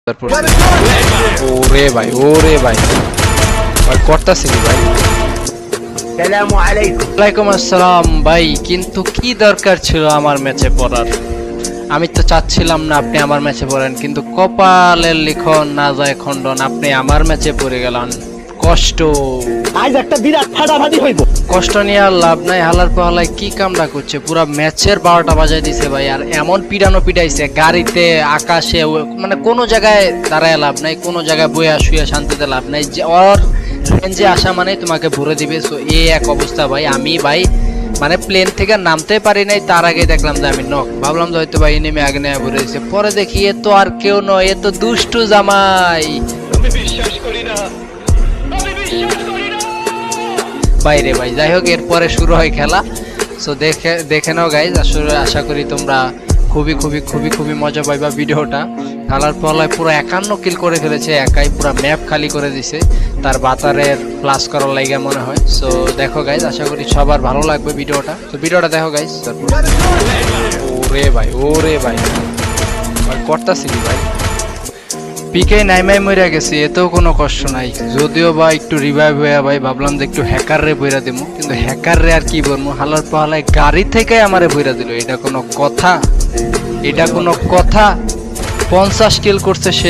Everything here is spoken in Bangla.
ওরে ভাই ওরে ভাই ভাই করতেছি কি ভাই? সালামু আলাইকুম। ওয়ালাইকুম আসসালাম ভাই, কিন্তু কি দরকার ছিল আমার ম্যাচে পড়ার? আমি তো চাচ্ছিলাম না আপনি আমার ম্যাচে পড়েন, কিন্তু কপালের লিখন না যায় খণ্ডন, আপনি আমার ম্যাচে পড়ে গেলেন। কষ্ট আজ একটা বিরাট ফাটাফাটি হইব। কষ্ট নিয়ে আর লাভ নাই। হালার পাহালায় কি কামড়া করছে, পুরা ম্যাচের 12টা বাজায় দিছে ভাই। আর এমন পিটানো পিটাইছে গাড়িতে, আকাশে, মানে কোনো জায়গায় দাঁড়ায় লাভ নাই, কোনো জায়গায় বইয়া শুয়ে শান্তিতে লাভ নাই। যে ওর রেঞ্জে আসা মানে তোমাকে ভরে দিবে। সো এই এক অবস্থা ভাই। আমি ভাই মানে প্লেন থেকে নামতে পারি নাই, তার আগে দেখলাম যে আমি নক, ভাবলাম যে হয়তো ভাই নেমে আগে নেমে ভরে দিচ্ছে। পরে দেখি এ তো আর কেউ নয়, এ তো দুষ্টু জামাই। আমি বিশ্বাস করি না, আমি বিশ্বাস করি না। বাইরে ভাই, যাই হোক এরপরে শুরু হয় খেলা। সো দেখে নাও গাইজ। আসলে আশা করি তোমরা খুবই খুবই খুবই খুবই মজা পাইবা ভিডিওটা। খেলার পলায় পুরো 51 কিল করে ফেলেছে, একাই পুরো ম্যাপ খালি করে দিছে তার বাতারের প্লাস করার লাইগা মনে হয়। সো দেখো গাইজ, আশা করি সবার ভালো লাগবে ভিডিওটা। তো ভিডিওটা দেখো গাইজ। ওরে ভাই ওরে ভাই ভাই করতাছি কি ভাই? পিকে নাইমাই মইরা গেছি, এতেও কোনো কষ্ট নাই। যদিও বা একটু রিভাইভ হয়ে ভাই ভাবলাম যে একটু হ্যাকার রে বইরা দেবো, কিন্তু হ্যাকার রে আর কি বলবো, হালার পাহালায় গাড়ি থেকে আমারে বইরা দিল। এটা কোনো কথা? এটা কোনো কথা? 50 কিল করছে সে।